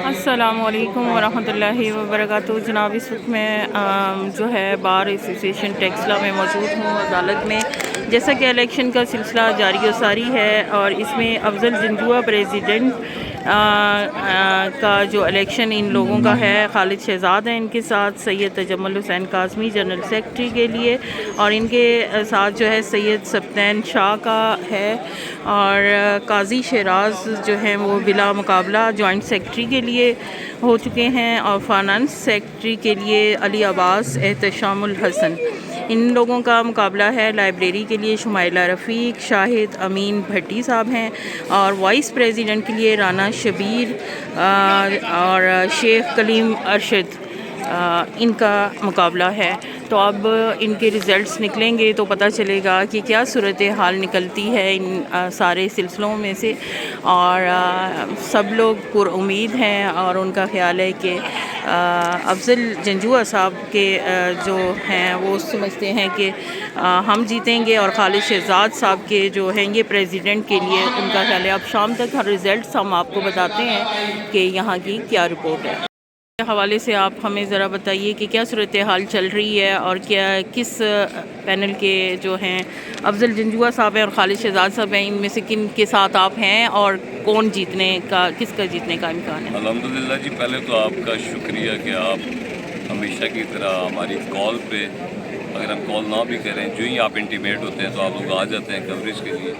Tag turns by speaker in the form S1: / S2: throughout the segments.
S1: السلام علیکم ورحمۃ اللہ وبرکاتہ۔ جناب اس وقت میں جو ہے بار ایسوسیشن ٹیکسلا میں موجود ہوں عدالت میں، جیسا کہ الیکشن کا سلسلہ جاری و ساری ہے اور اس میں افضل جنجوعہ پریزیڈنٹ کا جو الیکشن ان لوگوں کا ہے، خالد شہزاد ہیں ان کے ساتھ، سید تجمل حسین قاسمی جنرل سیکرٹری کے لیے، اور ان کے ساتھ جو ہے سید سبطین شاہ کا ہے، اور قاضی شیراز جو ہیں وہ بلا مقابلہ جوائنٹ سیکرٹری کے لیے ہو چکے ہیں، اور فائنانس سیکرٹری کے لیے علی عباس احتشام الحسن۔ ان لوگوں کا مقابلہ ہے۔ لائبریری کے لیے شمائلہ رفیق، شاہد امین بھٹی صاحب ہیں، اور وائس پریزیڈنٹ کے لیے رانا شبیر اور شیخ کلیم ارشد ان کا مقابلہ ہے۔ تو اب ان کے ریزلٹس نکلیں گے تو پتہ چلے گا کہ کیا صورتحال نکلتی ہے ان سارے سلسلوں میں سے، اور سب لوگ پر امید ہیں اور ان کا خیال ہے کہ افضل جنجوعہ صاحب کے جو ہیں وہ سمجھتے ہیں کہ ہم جیتیں گے، اور خالد شہزاد صاحب کے جو ہیں یہ پریزیڈنٹ کے لیے ان کا خیال ہے۔ اب شام تک ہر ریزلٹس ہم آپ کو بتاتے ہیں کہ یہاں کی کیا رپورٹ ہے۔ کے حوالے سے آپ ہمیں ذرا بتائیے کہ کیا صورتحال چل رہی ہے، اور کیا کس پینل کے جو ہیں افضل جنجوعہ صاحب ہیں اور خالد شہزاد صاحب ہیں، ان میں سے کن کے ساتھ آپ ہیں، اور کون جیتنے کا، کس کا جیتنے کا امکان ہے؟
S2: الحمدللہ جی، پہلے تو آپ کا شکریہ کہ آپ ہمیشہ کی طرح ہماری کال پہ، اگر ہم کال نہ بھی کریں، جو ہی آپ انٹیمیٹ ہوتے ہیں تو آپ لوگ آ جاتے ہیں کوریج کے لیے۔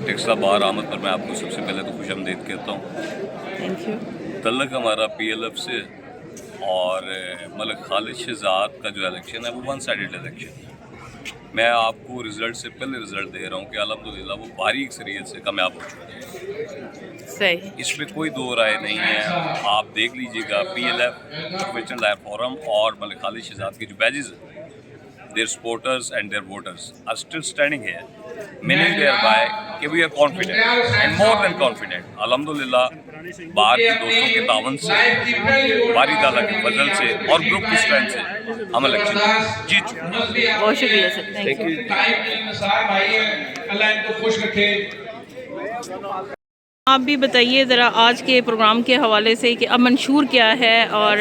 S2: ٹیکسلا بار آمد پر میں آپ کو سب سے پہلے تو خوش آمدید کہتا ہوں۔
S1: Thank you.
S2: تعلق ہمارا پی ایل ایف سے، اور ملک خالد شہزاد کا جو الیکشن ہے وہ ون سائیڈڈ الیکشن ہے۔ میں آپ کو رزلٹ سے پہلے رزلٹ دے رہا ہوں کہ الحمدللہ وہ بھاری اکثریت سے کامیاب ہو چکے ہیں۔
S1: صحیح،
S2: اس میں کوئی دو رائے نہیں ہے۔ آپ دیکھ لیجئے گا P L F professional life forum اور ملک خالد شہزاد کے جو بیجز ہیں، their supporters and their voters are still standing here, meaning thereby کہ we are confident and more than confident۔ الحمدللہ باہر کے دوستوں کے تعاون سے، باری تعالیٰ کے فضل سے اور گروپ کی اسٹرینتھ سے ہم الیکشن جیت چکے ہیں۔
S1: بہت شکریہ سر، تھینک یو۔
S3: اللہ ان کو خوش رکھے۔
S1: آپ بھی بتائیے ذرا آج کے پروگرام کے حوالے سے کہ اب منشور کیا ہے، اور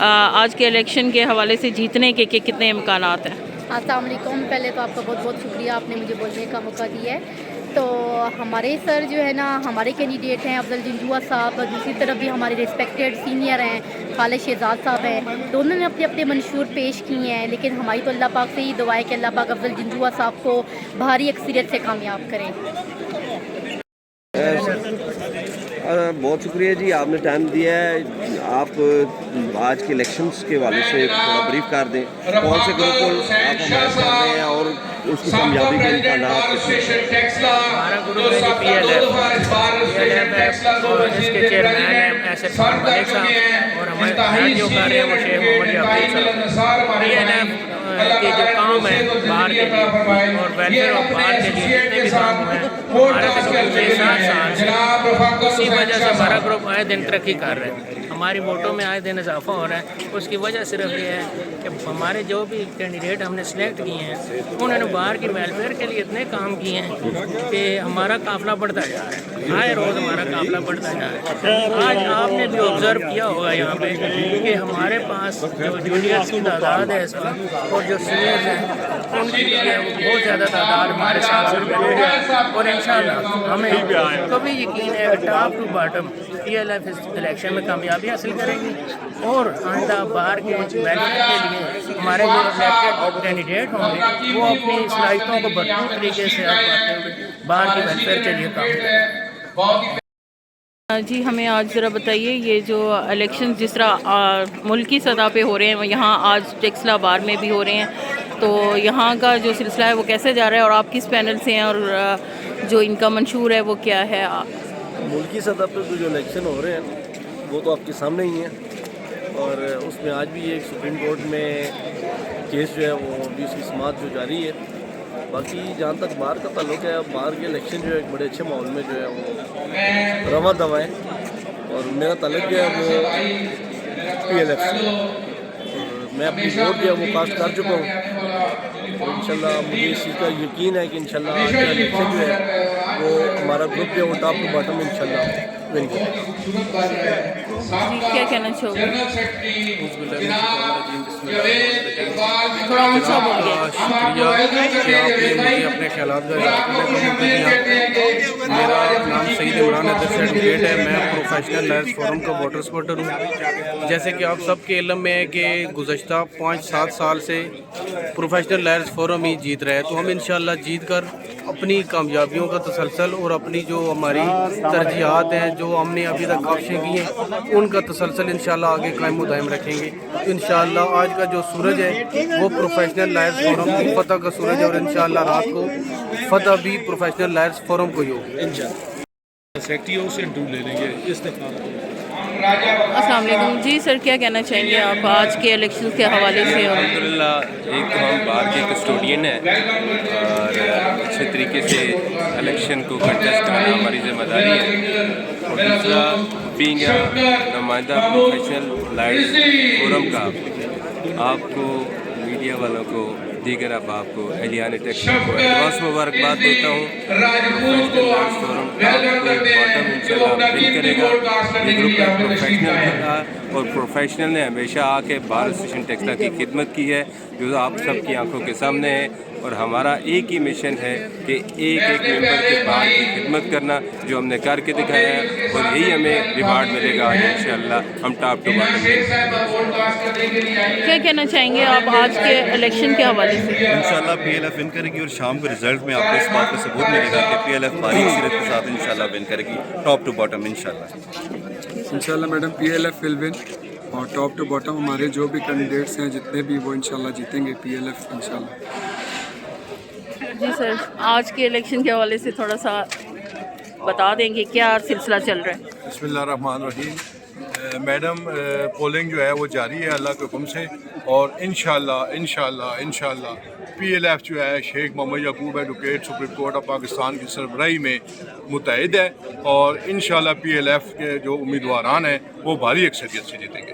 S1: آج کے الیکشن کے حوالے سے جیتنے کے کتنے امکانات ہیں؟
S4: السلام علیکم۔ پہلے تو آپ کا بہت بہت شکریہ، آپ نے مجھے بولنے کا موقع دیا ہے۔ تو ہمارے سر جو ہے نا، ہمارے کینڈیڈیٹ ہیں افضل جنجوعہ صاحب، دوسری طرف بھی ہمارے ریسپیکٹڈ سینئر ہیں خالد شہزاد صاحب ہیں، دونوں نے اپنے اپنے منشور پیش کیے ہیں، لیکن ہماری تو اللہ پاک سے ہی دعا ہے کہ اللہ پاک افضل جنجوعہ صاحب کو بھاری اکثریت سے کامیاب کریں۔
S5: بہت شکریہ جی، آپ نے ٹائم دیا ہے۔ آپ آج کے الیکشنز کے حوالے سے تھوڑا بریف کر دیں، کون سے گروپ کو آپ حمایت کر رہے ہیں اور اس کی کامیابی کے امکانات کتنے ہیں؟
S6: ہمارا گروپ ہے پی ایل ایف ہے، اور اس کے چیئرمین ہیں ایسد خان ملک صاحب، اور ہمارے جو کر رہے ہیں وہ شیخ محمد یعقوب صاحب۔ پی ایل ایف کے جو کام ہے باہر کے لیے اور ویلفیئر آف باہر کے لیے جتنے بھی کام ہوئے ہیں، ہمارے تقریباً 6-7 سال سے اسی وجہ سے ہمارا گروپ آئے دن ترقی کر رہے ہیں، ہماری ووٹوں میں آئے دن اضافہ ہو رہا ہے۔ اس کی وجہ صرف یہ ہے کہ ہمارے جو بھی کینڈیڈیٹ ہم نے سلیکٹ کیے ہیں انہوں نے باہر کی ویلفیئر کے لیے اتنے کام کیے ہیں کہ ہمارا قافلہ بڑھتا جا رہا ہے، آئے روز ہمارا قافلہ بڑھتا جا رہا ہے۔ آج آپ نے بھی آبزرو کیا ہوگا یہاں پہ کہ ہمارے پاس جو جونیئرس کی تعداد ہے اس وقت، اور جو سینئرز ہیں ان کی بھی ہے وہ بہت زیادہ تعداد ہمارے ساتھ مل ہے، اور انشاءاللہ ہمیں کبھی یقین ہے کہ top to bottom P L F اس الیکشن میں کامیابی حاصل کرے گی، اور آئندہ باہر کے ویلفیئر کے لیے ہمارے جو الیکٹڈ کینڈیڈیٹ ہوں گے وہ اپنی صلاحیتوں کو بھرپور طریقے سے آزماتے ہوئے باہر کے ویلفیئر کے لیے کام کریں۔
S1: جی ہمیں آج ذرا بتائیے یہ جو الیکشن جس طرح ملکی سطح پہ ہو رہے ہیں، یہاں آج ٹیکسلا بار میں بھی ہو رہے ہیں، تو یہاں کا جو سلسلہ ہے وہ کیسے جا رہا ہے، اور آپ کس پینل سے ہیں، اور جو ان کا منشور ہے وہ کیا ہے؟
S7: ملکی سطح پہ جو الیکشن ہو رہے ہیں وہ تو آپ کے سامنے ہی ہیں، اور اس میں آج بھی ایک سپریم کورٹ میں کیس جو ہے وہ بھی اس کی سماعت جو جاری ہے۔ باقی جہاں تک باہر کا تعلق ہے، باہر کے الیکشن جو ہے ایک بڑے اچھے ماحول میں جو ہے وہ رواں دواں ہے، اور میرا تعلق جو ہے وہ پی ایل ایف سے۔ मैं अपनी वोट जो है वो कास्ट कर चुका हूँ। तो इंशाल्लाह मुझे इस चीज़ का यकीन है कि इंशाल्लाह आज का इलेक्शन जो है वो हमारा ग्रुप जो है वो टॉप टू बॉटम इंशाल्लाह विन करेगा।
S1: जी क्या कहना चाहोगे? थोड़ा ऊंचा बोलिए।
S3: शुक्रिया कि आपने मुझे अपने ख्यालात का इज़हार दिया। मेरा नाम सईद इमरान अदर्स एडवोकेट है। मैं प्रोफेशनल लायर्स फोरम का वाटर सपोर्टर हूँ। जैसे कि आप सबके इल्म में है कि गुज़श्ता 5-7 साल से प्रोफेशनल लायर्स फोरम ही जीत रहा है, तो हम इंशाल्लाह जीत कर अपनी कामयाबियों का तसलसल और अपनी जो हमारी तरजीहात हैं, जो हमने अभी तक काविशें की हैं, उनका तसलसल इंशाल्लाह आगे कायम व दायम रखेंगे। तो इंशाल्लाह आज का जो सूरज है वो प्रोफेशनल लायर्स फोरम की फ़तह का सूरज है और इंशाल्लाह रात को फ़तह भी प्रोफेशनल लायर्स फोरम को ही होगी इंशाल्लाह।
S8: सेक्रेटरी से इंटरव्यू ले लेंगे इस्तेमाल।
S1: अस्सलाम वालेकुम जी सर, क्या कहना चाहेंगे आप आज के इलेक्शन के हवाले से?
S9: अल्हम्दुलिल्लाह, एक तो हम बार के कस्टोडियन हैं और अच्छे तरीके से इलेक्शन को कंटेस्ट करना हमारी जिम्मेदारी है, और दूसरा बीइंग नुमाइंदा प्रोफेशनल लायर्स फोरम का आपको, मीडिया वालों को, दीगर अहबाब को, एहलियान टेक्शन को एडवांस मुबारकबाद देता हूँ। प्रोफेशनल लायर्स फोरम बॉटम इंशाल्लाह विन करेगा। ये ग्रुप का प्रोफेशनल था और प्रोफेशनल ने हमेशा आके भारत स्टेशन टेक्सला की खिदमत की है, जो आप सबकी आंखों के सामने है, और हमारा एक ही मिशन है कि एक एक मेंबर के बाहर की खिदमत करना, जो हमने करके दिखाया है, और यही हमें रिवार्ड मिलेगा इंशाल्लाह। हम टॉप टू बॉटम।
S1: क्या कहना चाहेंगे आप आज के इलेक्शन के हवाले से?
S10: इंशाल्लाह PLF विन करेगी और शाम के रिजल्ट में आपको इस बात का सबूत मिलेगा कि PLF बारीक सीरत के साथ इंशाल्लाह विन करेगी, टॉप टू बॉटम इंशाल्लाह
S8: मैडम PLF विल विन, और टॉप टू बॉटम हमारे जो भी कैंडिडेट्स हैं जितने भी, वो इंशाल्लाह जीतेंगे PLF इंशाल्लाह।
S1: जी सर, आज के इलेक्शन के हवाले से थोड़ा सा बता देंगे क्या सिलसिला चल रहा है?
S10: बिस्मिल्लाहिर्रहमानिर्रहीम। मैडम, पोलिंग जो है वो जारी है अल्लाह के हुक्म से, और इंशाल्लाह PLF जो है Sheikh Mohammad Yaqub advocate supreme court of Pakistan की सरबराही में मुतहद है, और इंशाल्लाह PLF के जो उम्मीदवारान हैं वो भारी अक्सरियत से जीतेंगे।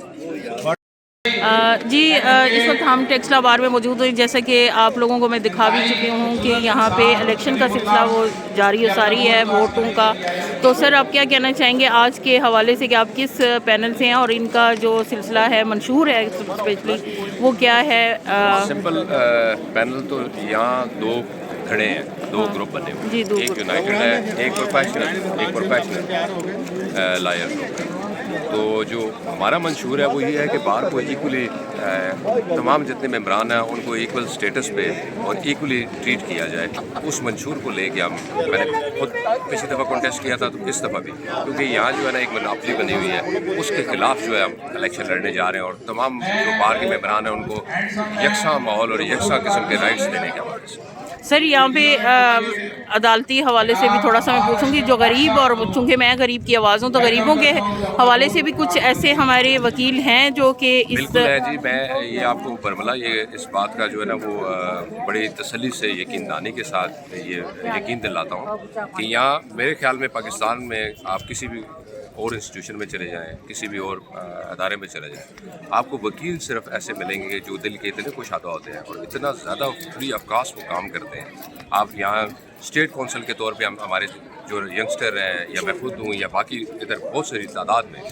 S1: जी इस वक्त हम टेक्सला बार में मौजूद हैं। जैसा कि आप लोगों को मैं दिखा भी चुकी हूँ कि यहाँ पे इलेक्शन का सिलसिला वो जारी और सारी है वोटों का। तो सर आप क्या कहना चाहेंगे आज के हवाले से कि आप किस पैनल से हैं और इनका जो सिलसिला है मंशूर है स्पेशली वो क्या है?
S9: सिंपल पैनल तो यहाँ दो खड़े हैं, दो ग्रुप बने हुए, एक यूनाइटेड है, एक प्रोफेशनल लायर ग्रुप है। तो जो हमारा मंशूर है वो ये है कि बार को इक्वली तमाम जितने मेम्बरान हैं उनको इक्वल स्टेटस पे और इक्वली ट्रीट किया जाए। उस मंशूर को लेके हम, मैंने खुद पिछली दफ़ा कॉन्टेस्ट किया था तो इस दफ़ा भी, क्योंकि यहाँ जो है ना एक मोनोपोली बनी हुई है, उसके खिलाफ जो है हम इलेक्शन लड़ने जा रहे हैं, और तमाम जो बार के मेम्बरान हैं उनको यकसा माहौल और यकसा किस्म के राइट्स देने के हवाले से।
S1: सर यहाँ पे अदालती हवाले से भी थोड़ा सा मैं पूछूंगी, जो गरीब, और चूँकि मैं गरीब की आवाज़ हूँ तो गरीबों के हवाले से भी कुछ ऐसे हमारे वकील हैं जो कि इस
S9: बिल्कुल है जी। मैं ये आपको बरमला ये इस बात का जो है ना वो बड़ी तसल्ली से यकीन दानी के साथ ये यकीन दिलाता हूँ कि यहाँ मेरे ख्याल में पाकिस्तान में आप किसी भी और इंस्टीट्यूशन में चले जाएं, किसी भी और अदारे में चले जाएं, आपको वकील सिर्फ ऐसे मिलेंगे जो दिल के इतने कुशादा होते हैं और इतना ज़्यादा फ्री ऑफ कास्ट वो काम करते हैं। आप यहाँ स्टेट काउंसिल के तौर पे हम हमारे जो यंगस्टर हैं, या मैं खुद हूँ, या बाकी इधर बहुत सारी तादाद में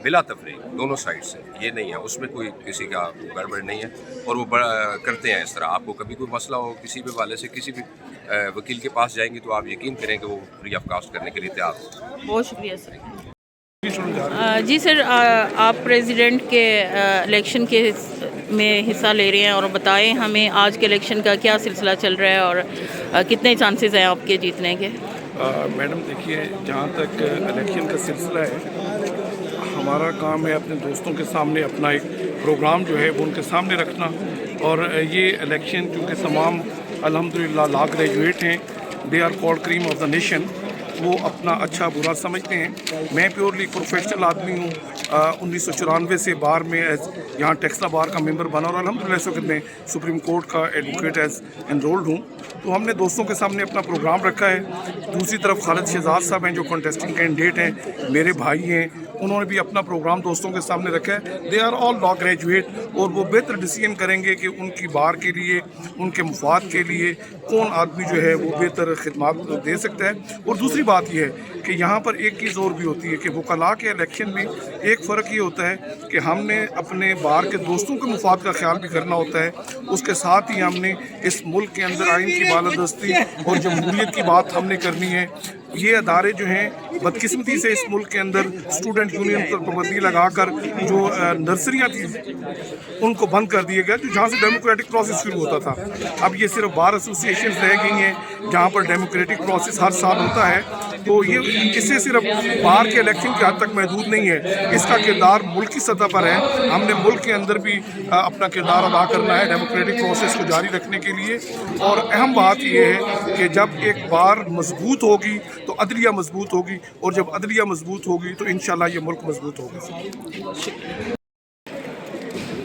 S9: बिला तफरीक दोनों साइड से, ये नहीं है उसमें कोई किसी का गड़बड़ नहीं है, और वो बड़ा करते हैं इस तरह। आपको कभी कोई मसला हो किसी भी वाले से, किसी भी वकील के पास जाएंगे तो आप यकीन करें कि वो फ्री ऑफ कास्ट करने के लिए तैयार हो।
S1: बहुत शुक्रिया सर। जी सर, आप प्रेसिडेंट के इलेक्शन के में हिस्सा ले रहे हैं, और बताएं हमें आज के इलेक्शन का क्या सिलसिला चल रहा है और कितने चांसेस हैं आपके जीतने के?
S8: मैडम देखिए, जहाँ तक इलेक्शन का सिलसिला है, हमारा काम है अपने दोस्तों के सामने अपना एक प्रोग्राम जो है वो उनके सामने रखना, और ये इलेक्शन क्योंकि तमाम अल्हम्दुलिल्लाह लॉ ग्रेजुएट हैं, they are called cream of the nation, वो अपना अच्छा बुरा समझते हैं। मैं प्योरली प्रोफेशनल आदमी हूँ, 1994 से बार में यहाँ टेक्सला बार का मेंबर बना, और अल्हम्दुलिल्लाह इस वक्त मैं सुप्रीम कोर्ट का एडवोकेट एज एनरोल्ड हूँ। तो हमने दोस्तों के सामने अपना प्रोग्राम रखा है। दूसरी तरफ खालिद शहजाद साहब हैं जो कंटेस्टिंग कैंडिडेट हैं, मेरे भाई हैं, उन्होंने भी अपना प्रोग्राम दोस्तों के सामने रखा है। They are all law graduate और वो बेहतर डिसीजन करेंगे कि उनकी बार के लिए, उनके मुफाद के लिए कौन आदमी जो है वो बेहतर खिदमात दे सकता है। और दूसरी बात यह है कि यहाँ पर एक चीज़ और भी होती है कि वकला के इलेक्शन में एक फ़र्क ये होता है कि हमने अपने बार के दोस्तों के मुफाद का ख्याल भी करना होता है, उसके साथ ही हमने इस मुल्क के अंदर आइन की बालादस्ती और जमहूरियत की बात हमने करनी है। ये अदारे जो हैं बदकिस्मती से इस मुल्क के अंदर स्टूडेंट यूनियन पर पाबंदी लगाकर जो नर्सरियाँ थी उनको बंद कर दिए गए, जहाँ से डेमोक्रेटिक प्रोसेस शुरू होता था। अब ये सिर्फ बार एसोसिएशन रह गई हैं जहाँ पर डेमोक्रेटिक प्रोसेस हर साल होता है। तो ये इससे सिर्फ बाहर के इलेक्शन के हद तक महदूद नहीं है, इसका किरदार मुल्क की सतह पर है। हमने मुल्क के अंदर भी अपना किरदार अदा करना है डेमोक्रेटिक प्रोसेस को जारी रखने के लिए। और अहम बात यह है कि जब एक बार मजबूत होगी तो अदलिया मजबूत होगी, और जब अदलिया मजबूत होगी तो इंशाल्लाह ये मुल्क मजबूत होगा।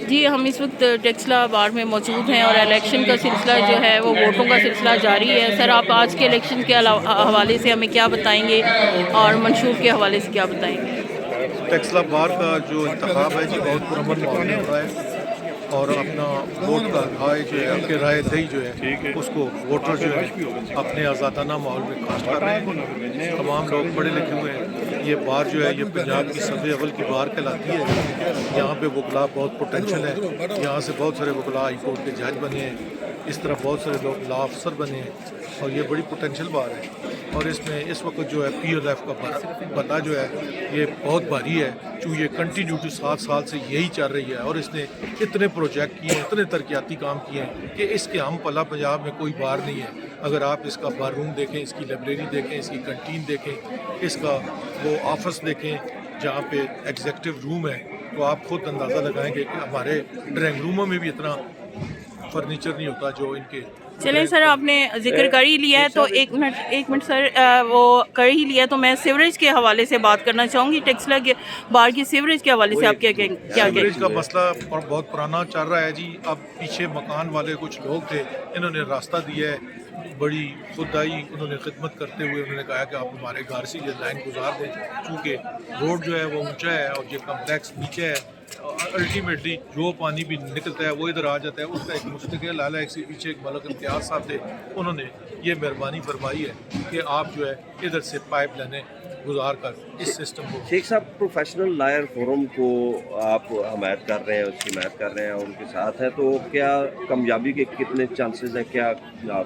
S1: जी, हम इस वक्त टेक्सला बार में मौजूद हैं और इलेक्शन का सिलसिला जो है वो वोटों का सिलसिला जारी है। सर, आप आज के इलेक्शन के हवाले से हमें क्या बताएंगे और मंशूर के हवाले से क्या बताएंगे?
S11: टेक्सला बार का जो इंतखाब है जी बहुत पुरअमन माहौल में हो रहा है, और अपना वोट का राय जो है, आपके राय दही जो है उसको वोटर जो है अपने आज़ादाना माहौल में कास्ट कर रहे हैं। तमाम लोग पढ़े लिखे हुए हैं। ये बार जो है ये पंजाब की सबसे अव्वल की बार कहलाती है। यहाँ पे वकला बहुत पोटेंशियल है। यहाँ से बहुत सारे वकला हाई कोर्ट के जज बने हैं, इस तरह बहुत सारे लोग लॉ अफसर बने हैं, और ये बड़ी पोटेंशियल बार है। और इसमें इस वक्त जो है PLF का बता जो है ये बहुत भारी है, चूँकि ये कंटिन्यूटी 7 साल से यही चल रही है। और इसने इतने प्रोजेक्ट किए हैं, इतने तरक्याती काम किए हैं कि इसके हम पला पंजाब में कोई बार नहीं है। अगर आप इसका बार रूम देखें, इसकी लाइब्रेरी देखें, इसकी कंटीन देखें, इसका वो ऑफिस देखें जहाँ पे एग्जीक्यूटिव रूम है, तो आप खुद अंदाज़ा लगाएंगे कि हमारे ड्राइंग रूमों में भी इतना फर्नीचर नहीं होता जो इनके।
S1: चलें सर, आपने जिक्र कर ही लिया है तो एक मिनट सर, वो कर ही लिया तो मैं सीवरेज के हवाले से बात करना चाहूँगी। टेक्सला के बाहर की सीवरेज के हवाले से आप क्या कहेंगे?
S11: सीवरेज का मसला और बहुत पुराना चल रहा है जी। अब पीछे मकान वाले कुछ लोग थे, इन्होंने रास्ता दिया है, बड़ी खुदाई उन्होंने खिदमत करते हुए उन्होंने कहा कि आप हमारे घर से ये लाइन गुजार दें, चूँकि रोड जो है वो ऊंचा है और ये कम्प्लेक्स नीचे है। अल्टीमेटली जो पानी भी निकलता है वो इधर आ जाता है। उसका एक मुस्तकिल हल है। इसके पीछे एक मलक इम्तियाज़ साहब थे, उन्होंने ये मेहरबानी फरमाई है कि आप जो है इधर से पाइप लाइनें गुजार कर इस सिस्टम को।
S5: शेख साहब, प्रोफेशनल लायर फोरम को आप हमायत कर रहे हैं, उसकी हमायत कर रहे हैं, उनके साथ हैं, तो क्या कामयाबी के कितने चांसेस हैं? क्या आप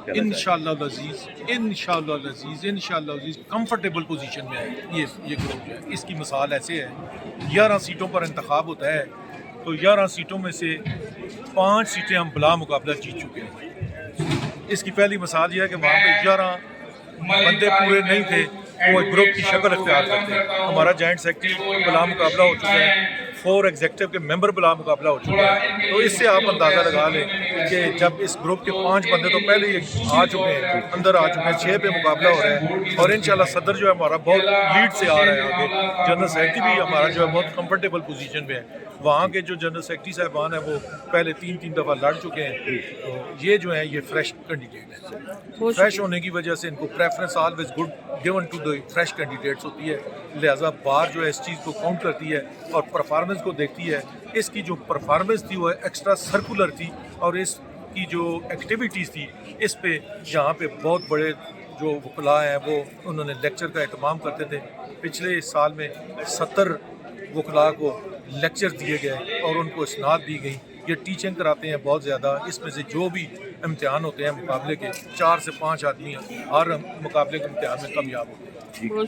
S5: कहना
S11: इंशाअल्लाह अज़ीज़ कंफर्टेबल पोजीशन में है ये ग्रुप जो है। इसकी मिसाल ऐसे है, 11 सीटों पर इंतखाब होता है, तो 11 सीटों में से 5 सीटें हम बिला मुकाबला जीत चुके हैं। इसकी पहली मिसाल ये है कि वहाँ पे 11 बंदे पूरे नहीं थे, वो एक ग्रुप की शक्ल इख्तियार करते हैं। हमारा जॉइंट सेक्रेटरी बिला मुकाबला हो चुका है, 4 एग्जीक्यूटिव के मेंबर बिला मुकाबला हो चुका है। तो इससे आप अंदाज़ा लगा लें कि जब इस ग्रुप के 5 बंदे तो पहले ही आ चुके हैं, अंदर आ चुके हैं, 6 पे मुकाबला हो रहा है। और इंशाल्लाह सदर जो है हमारा बहुत लीड से आ रहा है आगे। जनरल सेक्रेटरी भी हमारा जो है बहुत कंफर्टेबल पोजीशन में है। वहाँ के जो जनरल सेक्रेटरी साहबान हैं वो पहले 3 दफ़ा लड़ चुके हैं। तो ये जो है ये फ्रेश कैंडिडेट है। फ्रेश होने की वजह से इनको preference always good given to the fresh candidates होती है। लिहाजा बार जो है इस चीज़ को काउंट करती है और परफॉर्मेंस को देखती है। इसकी जो परफॉर्मेंस थी वो एक्स्ट्रा सर्कुलर थी, और इसकी जो एक्टिविटीज़ थी इस पे यहाँ पे बहुत बड़े जो वकला हैं वो उन्होंने लेक्चर का एहतमाम करते थे। पिछले साल में 70 वकला को लेक्चर दिए गए और उनको इसनाद दी गई। ये टीचिंग कराते हैं बहुत ज़्यादा। इसमें से जो भी इम्तिहान होते हैं मुकाबले के, 4 से 5 आदमी हर मुकाबले के इम्तिहान में कामयाब होते हैं।